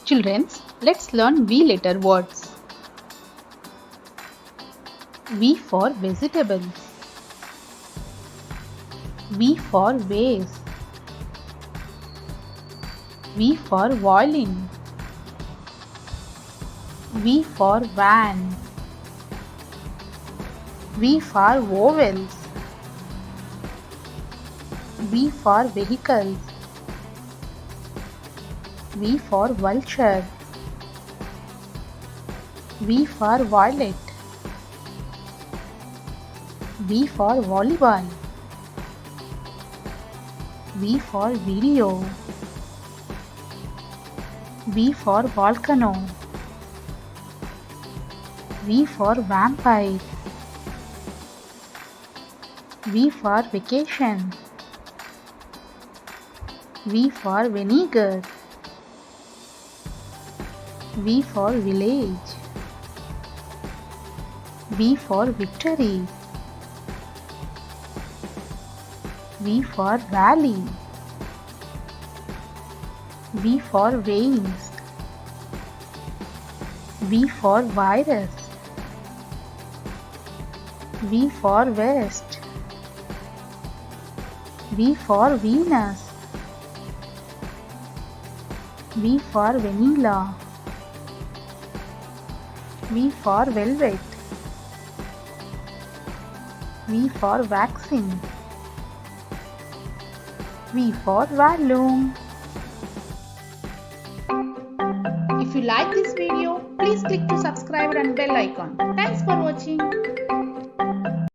Children, let's learn V letter words. V for vegetables. V for vase. V for violin. V for van. V for vowels. V for vehicles. V for vulture. V for violet. V for volleyball. V for video. V for volcano. V for vampire. V for vacation. V for vinegar. V for village. V for victory. V for rally. V for veins. V for virus. V for west. V for Venus. V for vanilla. V for velvet. V for vaccine. V for volume. If you like this video, please click to subscribe and bell icon. Thanks for watching.